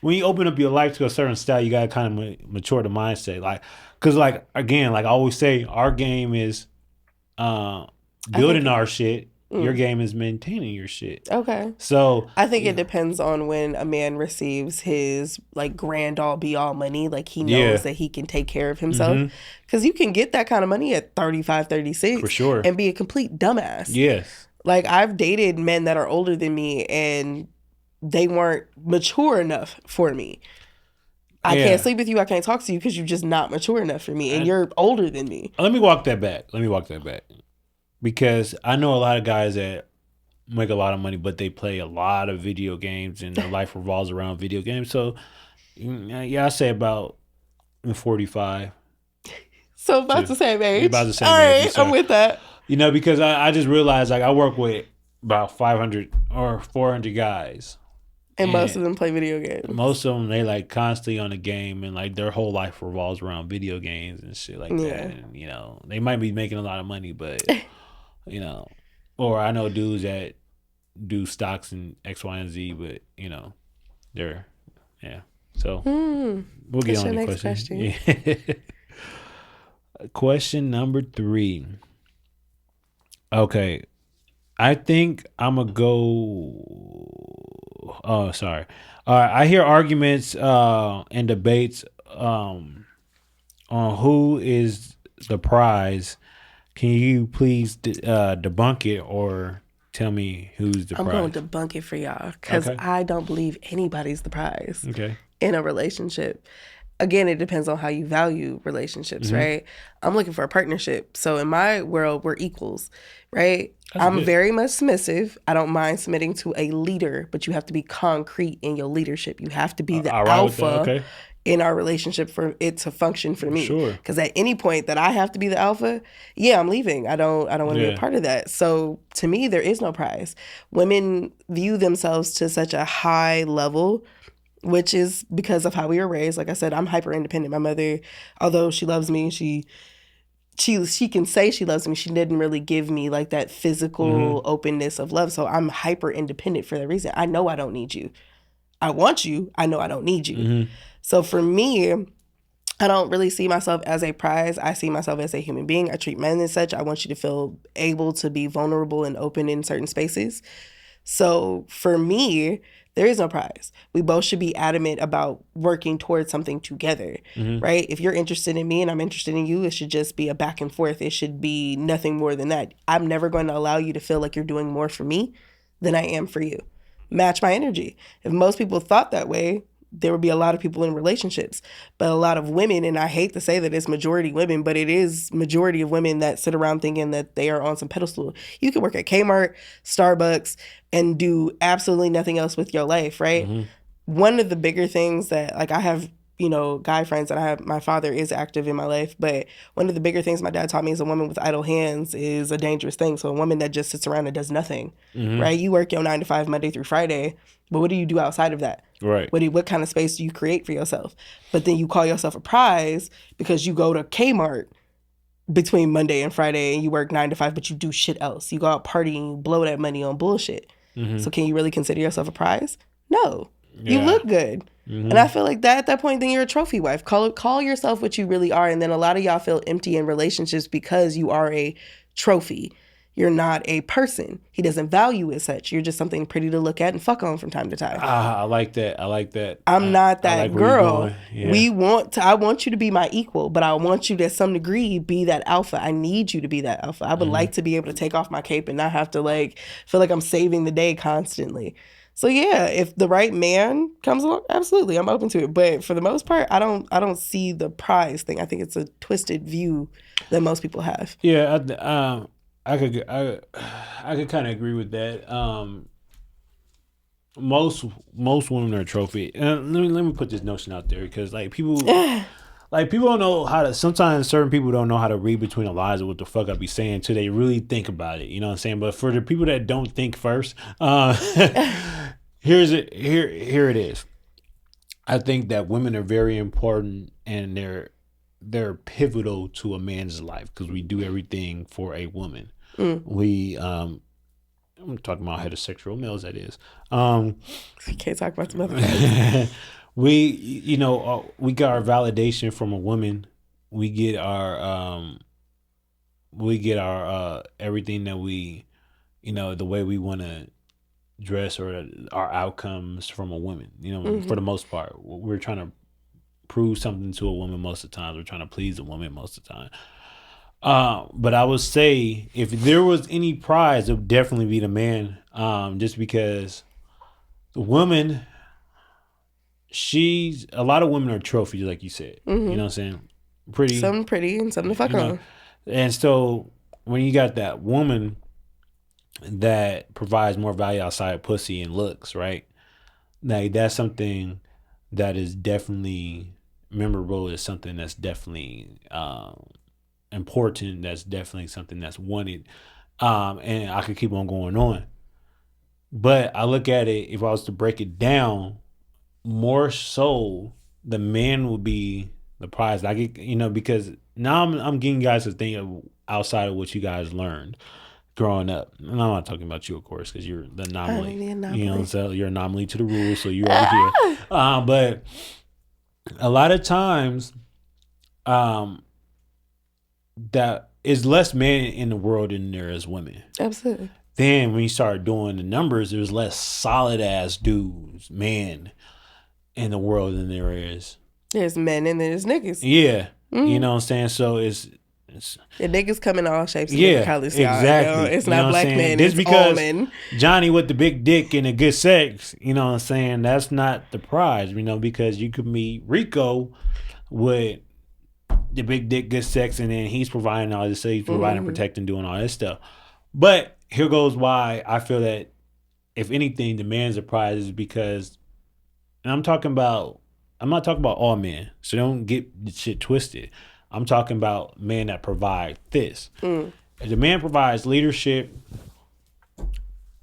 you open up your life to a certain style, you got to kind of mature the mindset. Like, because like again, like I always say, our game is building our shit. Your game is maintaining your shit. Okay. So I think it depends on when a man receives his like grand all be all money. Like he knows that he can take care of himself. Because you can get that kind of money at 35, 36. For sure. And be a complete dumbass. Yes. Like I've dated men that are older than me and they weren't mature enough for me. I can't sleep with you. I can't talk to you because you're just not mature enough for me. And you're older than me. Let me walk that back. Because I know a lot of guys that make a lot of money, but they play a lot of video games and their life revolves around video games. So, yeah, I say about 45. So about the same age. About the same All age. right, So, I'm with that. you know, because I just realized like I work with about 500 or 400 guys. And most of them play video games. Most of them, they like constantly on the game, and like their whole life revolves around video games and shit like that. And you know, they might be making a lot of money, but you know, or I know dudes that do stocks and X, Y, and Z, but you know, they're So we'll get on the question. Yeah. Question number 3. Okay, I think I'm gonna go. Oh, sorry. All right, I hear arguments and debates on who is the prize. Can you please debunk it or tell me who's the prize? I'm going to debunk it for y'all because I don't believe anybody's the prize in a relationship. Again, it depends on how you value relationships, right? I'm looking for a partnership. So in my world, we're equals, right? I'm very much submissive. I don't mind submitting to a leader, but you have to be concrete in your leadership. You have to be the alpha in our relationship for it to function for me. Sure. Because at any point that I have to be the alpha, I'm leaving. I don't want to be a part of that. So to me, there is no prize. Women view themselves to such a high level, which is because of how we were raised. Like I said, I'm hyper independent. My mother, although she loves me, she can say she loves me. She didn't really give me like that physical openness of love. So I'm hyper independent for that reason. I know I don't need you. I want you. I know I don't need you. So for me, I don't really see myself as a prize. I see myself as a human being. I treat men as such. I want you to feel able to be vulnerable and open in certain spaces. So for me, there is no prize. We both should be adamant about working towards something together, right? If you're interested in me and I'm interested in you, it should just be a back and forth. It should be nothing more than that. I'm never going to allow you to feel like you're doing more for me than I am for you. Match my energy. If most people thought that way, there would be a lot of people in relationships. But a lot of women, and I hate to say that it's majority women, but it is majority of women that sit around thinking that they are on some pedestal. You can work at Kmart, Starbucks, and do absolutely nothing else with your life, right? One of the bigger things that, like, I have, guy friends, and my father is active in my life, but one of the bigger things my dad taught me is a woman with idle hands is a dangerous thing. So a woman that just sits around and does nothing, right? You work your 9 to 5 Monday through Friday, but what do you do outside of that? Right. What kind of space do you create for yourself? But then you call yourself a prize because you go to Kmart between Monday and Friday and you work 9 to 5, but you do shit else. You go out partying, you blow that money on bullshit. So can you really consider yourself a prize? No. You look good. And I feel like that at that point, then you're a trophy wife. Call yourself what you really are. And then a lot of y'all feel empty in relationships because you are a trophy. You're not a person. He doesn't value as such. You're just something pretty to look at and fuck on from time to time. I like that. I'm not that girl. Yeah. I want you to be my equal, but I want you to some degree be that alpha. I need you to be that alpha. I would like to be able to take off my cape and not have to feel like I'm saving the day constantly. So yeah, if the right man comes along, absolutely, I'm open to it. But for the most part, I don't see the prize thing. I think it's a twisted view that most people have. Yeah, I could kind of agree with that. Most women are a trophy. Let me put this notion out there because people don't know how to. Sometimes certain people don't know how to read between the lines of what the fuck I be saying till they really think about it. You know what I'm saying? But for the people that don't think first, here it is. I think that women are very important and they're pivotal to a man's life because we do everything for a woman. We I'm talking about heterosexual males, that is. We can't talk about some other guys. We got our validation from a woman. We get our everything that we, the way we want to dress or our outcomes from a woman. For the most part, we're trying to prove something to a woman most of the time. We're trying to please a woman most of the time. But I would say if there was any prize, it would definitely be the man. Just because the woman, a lot of women are trophies, like you said. You know what I'm saying? Pretty. Some pretty and some to fuck on. And so when you got that woman that provides more value outside of pussy and looks, right? Like that's something that is definitely memorable. It's something that's definitely important. That's definitely something that's wanted. And I could keep on going on. But I look at it, if I was to break it down, more so the man would be the prize. I get, because now I'm getting you guys to think of outside of what you guys learned growing up. And I'm not talking about you, of course, because you're the anomaly. So you're an anomaly to the rule, so you're over here. But a lot of times, that is less men in the world than there is women. Absolutely. Then when you start doing the numbers, there's less solid ass dudes, men, in the world than there is. There's men and there's niggas. Yeah. You know what I'm saying? So it's the niggas come in all shapes and yeah, colors. exactly. It's not black men. Just it's because all men. Johnny with the big dick and the good sex, you know what I'm saying? That's not the prize, because you could meet Rico with the big dick, good sex, and then he's providing all this, so he's providing, protecting, doing all this stuff. But here goes why I feel that, if anything, the man's a prize is because, and I'm not talking about all men, so don't get the shit twisted. I'm talking about men that provide this. If the man provides leadership,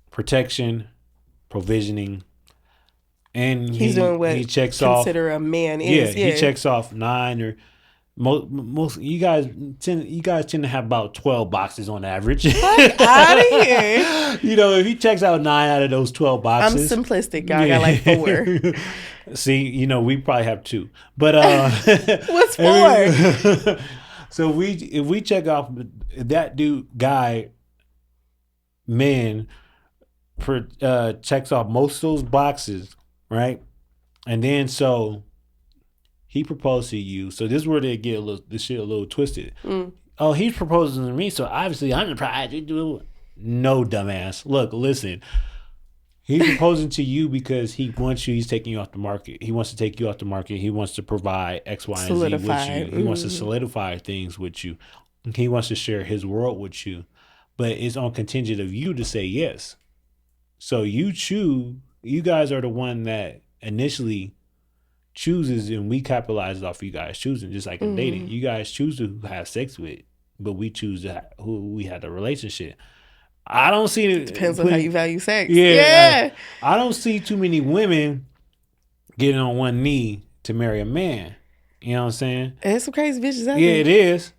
protection, provisioning, and he's doing what he checks consider off, a man is. he checks off 9 or most you guys tend to have about 12 boxes on average. Fuck out of here. If he checks out 9 out of those 12 boxes. I'm simplistic, y'all. I got like 4. See, we probably have 2. But what's 4? So if we check off that man checks off most of those boxes, right? And then so he proposed to you. So this is where they get this shit a little twisted. Oh, he's proposing to me, so obviously I'm the prize. No, dumbass. Look, listen. He's proposing to you because he wants you. He's taking you off the market. He wants to take you off the market. He wants to provide X, Y, and Z with you. He wants to solidify things with you. He wants to share his world with you. But it's on contingent of you to say yes. So you choose. You guys are the one that initially chooses, and we capitalize off you guys choosing, just like in dating. You guys choose to have sex with, but we choose who we had a relationship. I don't see it. Depends on how you value sex. Yeah. I don't see too many women getting on one knee to marry a man. You know what I'm saying? There's some crazy bitches out there. Yeah, it is.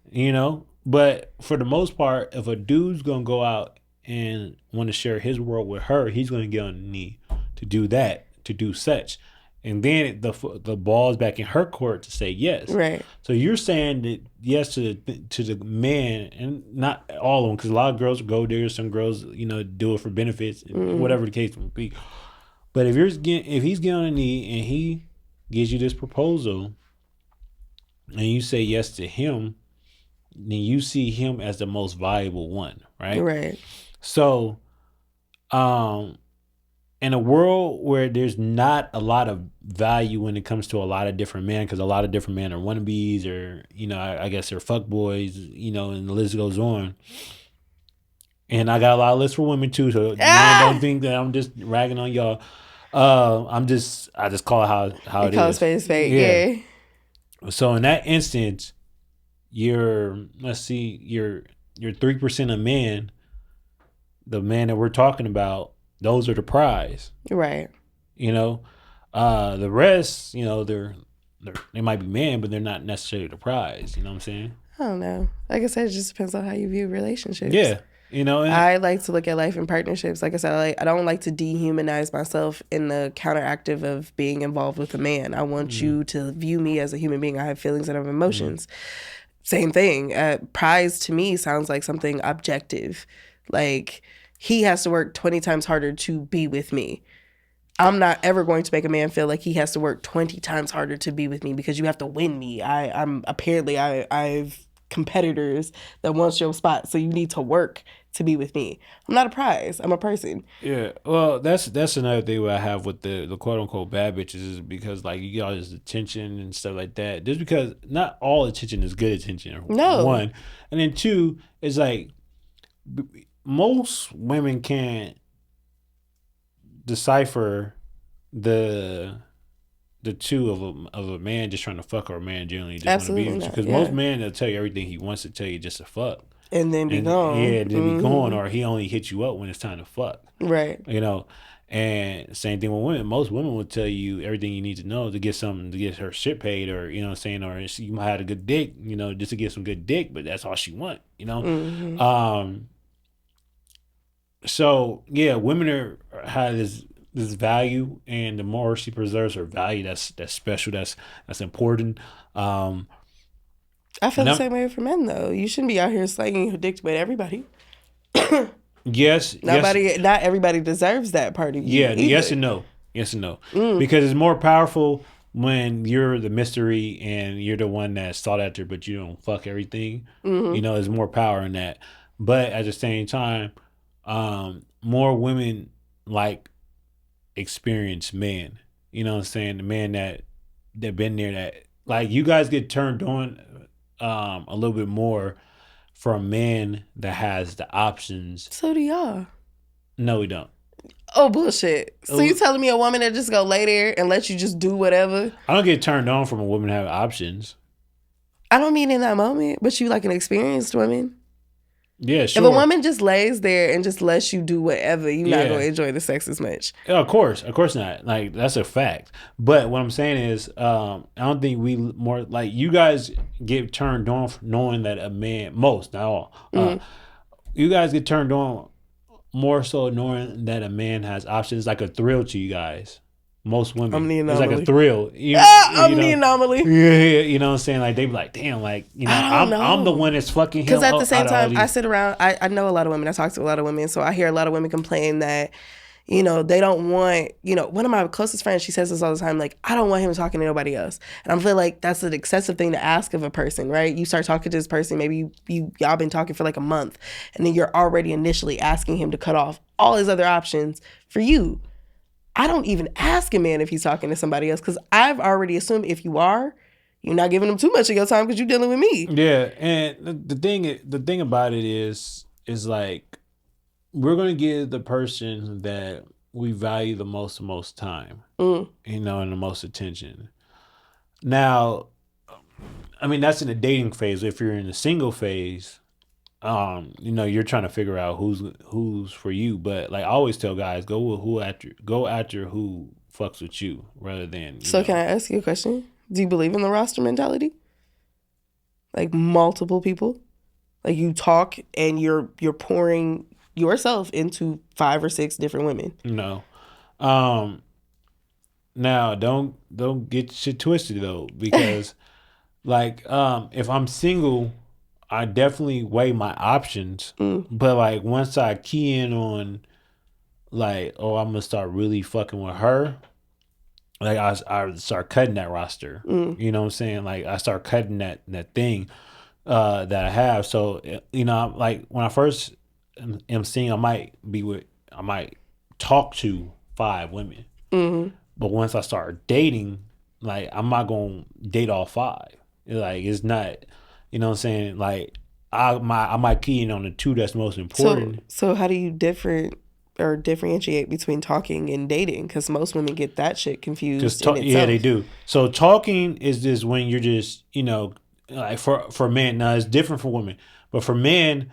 But for the most part, if a dude's gonna go out and want to share his world with her, he's gonna get on the knee to do that, to do such. And then the ball's back in her court to say yes. Right. So you're saying that yes to the man, and not all of them, because a lot of girls go there. Some girls, do it for benefits, whatever the case may be. But if he's getting on a knee and he gives you this proposal, and you say yes to him, then you see him as the most valuable one, right? Right. So, in a world where there's not a lot of value when it comes to a lot of different men, because a lot of different men are wannabes, or I guess they're fuckboys, and the list goes on. And I got a lot of lists for women too, so man, don't think that I'm just ragging on y'all. I just call it how it is. Call it fake. Yeah. So in that instance, you're 3% of men, the man that we're talking about, those are the prize. Right. The rest, they might be men, but they're not necessarily the prize. You know what I'm saying? I don't know. Like I said, it just depends on how you view relationships. Yeah. I like to look at life in partnerships. Like I said, I don't like to dehumanize myself in the counteractive of being involved with a man. I want you to view me as a human being. I have feelings and I have emotions. Same thing. Prize to me sounds like something objective. Like, he has to work 20 times harder to be with me. I'm not ever going to make a man feel like he has to work 20 times harder to be with me because you have to win me. I've competitors that wants your spot, so you need to work to be with me. I'm not a prize. I'm a person. Yeah. Well, that's another thing I have with the quote unquote bad bitches, is because like you get all this attention and stuff like that. Just because not all attention is good attention. No. One. And then two, it's like most women can't decipher the two of a man just trying to fuck, or a man generally just want to be with you. Because most men, they'll tell you everything he wants to tell you just to fuck. and then be gone. Yeah, then be gone, or he only hit you up when it's time to fuck. Right. You know, and same thing with women. Most women will tell you everything you need to know to get something to get her shit paid, or you know what I'm saying, or she might have a good dick, you know, just to get some good dick, but that's all she want, you know. So yeah, women have this value, and the more she preserves her value, that's special, that's important. I feel the same way for men though. You shouldn't be out here slanging your dick with everybody. Yes, not everybody deserves that part of you. Yeah, either. yes and no, because it's more powerful when you're the mystery and you're the one that's sought after, but you don't fuck everything. You know, there's more power in that. But at the same time, more women like experienced men. You know what I'm saying? The men that been there, that like you guys get turned on a little bit more for a man that has the options. So do y'all. No, we don't. Oh, bullshit. So you telling me a woman that just go lay there and let you just do whatever? I don't get turned on from a woman that have options. I don't mean in that moment, but you like an experienced woman. Yeah, sure. If a woman just lays there and just lets you do whatever, you're not going to enjoy the sex as much. Yeah, of course not. Like, that's a fact. But what I'm saying is, I don't think we more, like, you guys get turned on for knowing that a man, most, not all, you guys get turned on more so knowing that a man has options. It's like a thrill to you guys. Most women. I'm the anomaly. It's like a thrill. I'm the anomaly. Yeah, you know what I'm saying? Like, they be like, damn, like, you know, I'm the one that's fucking him. Because at the same time, I sit around, I know a lot of women, I talk to a lot of women, so I hear a lot of women complain that, you know, they don't want, you know, one of my closest friends, she says this all the time, like, I don't want him talking to nobody else. And I feel like that's an excessive thing to ask of a person, right? You start talking to this person, maybe y'all been talking for like a month, and then you're already initially asking him to cut off all his other options for you. I don't even ask a man if he's talking to somebody else, because I've already assumed if you are, you're not giving him too much of your time because you're dealing with me. Yeah, and the thing about it is like, we're gonna give the person that we value the most time, you know, and the most attention. Now, I mean, that's in the dating phase. If you're in the single phase, you know, you're trying to figure out who's for you. But like I always tell guys, go after who fucks with you rather than. So can I ask you a question? Do you believe in the roster mentality? Like multiple people, like you talk and you're pouring yourself into 5 or 6 different women. No. Now don't get shit twisted though, because like if I'm single, I definitely weigh my options. But like once I key in on like, oh, I'm gonna start really fucking with her, like I start cutting that roster. You know what I'm saying? Like I start cutting that thing that I have. So you know, like when I first am seeing, I might talk to 5 women. But once I start dating, like I'm not gonna date all 5. Like it's not, you know what I'm saying? Like I might key in on the 2 that's most important. So how do you differentiate between talking and dating? Because most women get that shit confused. Yeah, they do. So talking is just when you're just, you know, like for men. Now it's different for women, but for men,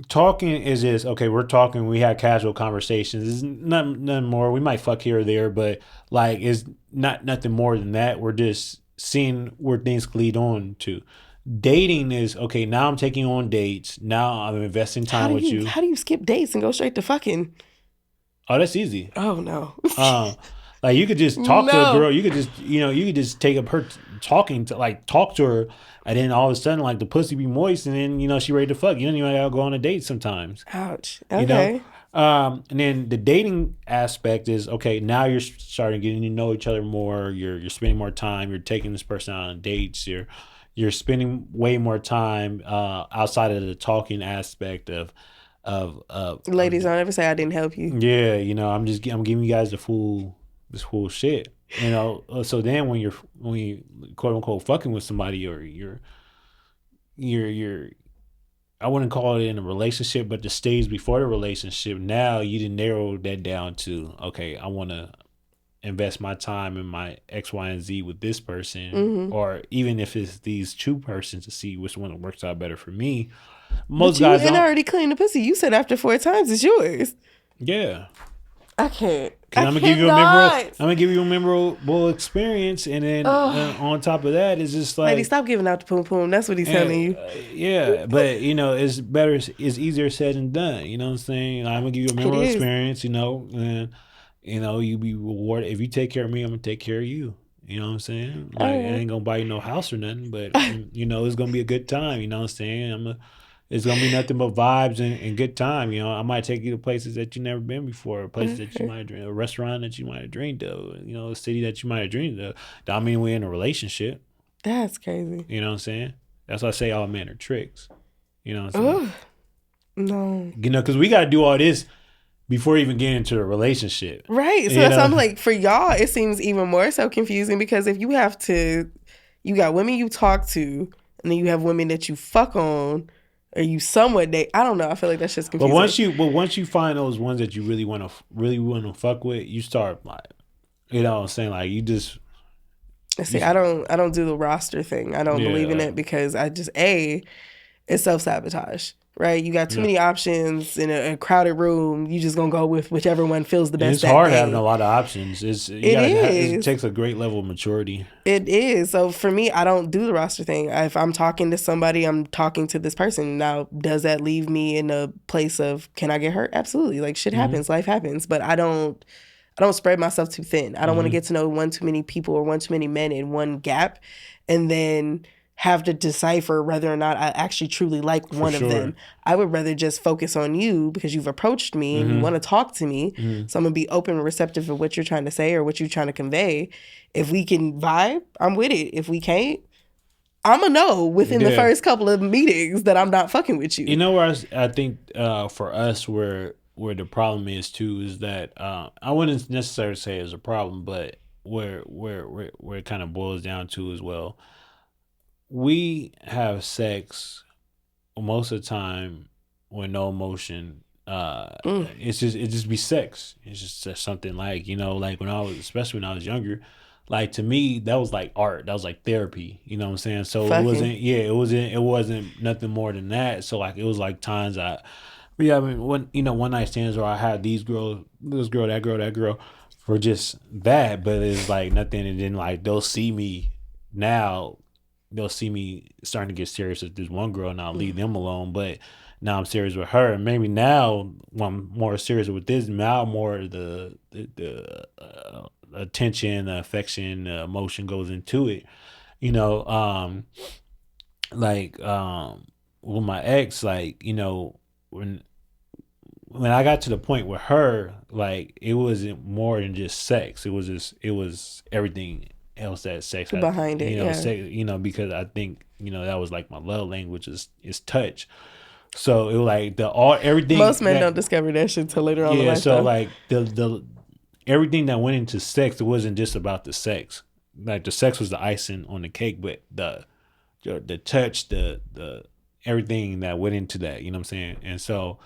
talking is just, okay, we're talking, we have casual conversations. It's nothing more. We might fuck here or there, but like it's nothing more than that. We're just seeing where things could lead on to. Dating is, okay, now I'm taking on dates. Now I'm investing time with you. How do you skip dates and go straight to fucking? Oh, that's easy. Oh, no. Like you could just talk to a girl. You could just, you know, you could just take up her talking to, like, talk to her, and then all of a sudden, like, the pussy be moist, and then, you know, she ready to fuck. You don't even gotta go on a date sometimes. Ouch. Okay. You know? And then the dating aspect is, okay, now you're starting getting to know each other more. You're spending more time. You're taking this person on dates. You're spending way more time outside of the talking aspect of ladies, don't ever say I didn't help you. Yeah, you know, I'm giving you guys this full shit. You know, so then when you quote unquote fucking with somebody, or you're I wouldn't call it in a relationship, but the stage before the relationship, now you didn't narrow that down to, okay, I wanna invest my time in my X, Y, and Z with this person, or even if it's these two persons to see which one works out better for me. Most but guys you don't. already cleaned the pussy. You said after 4 times it's yours. Yeah. I can't. I'm gonna give you a memorable. I'm gonna give you a memorable experience, and then on top of that, it's just like, lady, stop giving out the poom poom. That's what he's telling you. Yeah, but it's better. It's easier said than done. You know what I'm saying? I'm gonna give you a memorable experience. And you be rewarded if you take care of me. I'm gonna take care of you. You know what I'm saying? Like, I ain't gonna buy you no house or nothing, but it's gonna be a good time. You know what I'm saying? It's gonna be nothing but vibes and good time. I might take you to places that you never been before, places that you might have dreamed, a restaurant that you might have dreamed of, a city that you might have dreamed of. I mean, we're in a relationship. That's crazy. You know what I'm saying? That's why I say all men are tricks. You know what I'm saying? No. Because we gotta do all this before even getting into the relationship. Right. So that's I'm like, for y'all, it seems even more so confusing because if you got women you talk to, and then you have women that you fuck on. Or you somewhat date? I don't know. I feel like that's just confusing. But once you find those ones that you really want to fuck with, you start like, what I'm saying, like you just. See, I don't do the roster thing. I don't believe in it because I just it's self-sabotage, right? You got too many options in a crowded room. You just gonna go with whichever one feels the best. It's hard having a lot of options. It takes a great level of maturity. It is. So for me, I don't do the roster thing. If I'm talking to somebody, I'm talking to this person. Now, does that leave me in a place of, can I get hurt? Absolutely. Like shit happens, life happens. But I don't spread myself too thin. I don't want to get to know one too many people or one too many men in one gap and then have to decipher whether or not I actually truly like one of them. I would rather just focus on you because you've approached me and you want to talk to me. So I'm going to be open and receptive of what you're trying to say or what you're trying to convey. If we can vibe, I'm with it. If we can't, I'm going to know within the first couple of meetings that I'm not fucking with you. You know where I think for us where the problem is too is that I wouldn't necessarily say it's a problem, but where it kind of boils down to as well. We have sex most of the time with no emotion. It just be sex. It's just something like like especially when I was younger. Like to me, that was like art. That was like therapy. You know what I'm saying? So it wasn't nothing more than that. So like it was like times one night stands where I had these girls, this girl, that girl, for just that. But it's like nothing, and then like they'll see me now. They'll see me starting to get serious with this one girl, and I'll leave them alone. But now I'm serious with her, and maybe now when I'm more serious with this, now more the attention, the affection, the emotion goes into it. With my ex, like when I got to the point with her, like it wasn't more than just sex. It was everything else that sex behind it, sex, because I think that was like my love language is touch. So it was like everything. Most men don't discover that shit till later on in life. So like the everything that went into sex, it wasn't just about the sex. Like the sex was the icing on the cake, but the touch, the everything that went into that, you know what I'm saying? And so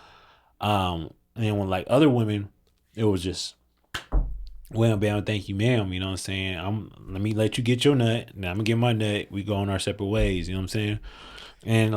and then when like other women, it was just well, bam, thank you, ma'am. You know what I'm saying? Let me let you get your nut. Now I'm gonna get my nut. We go on our separate ways. You know what I'm saying? And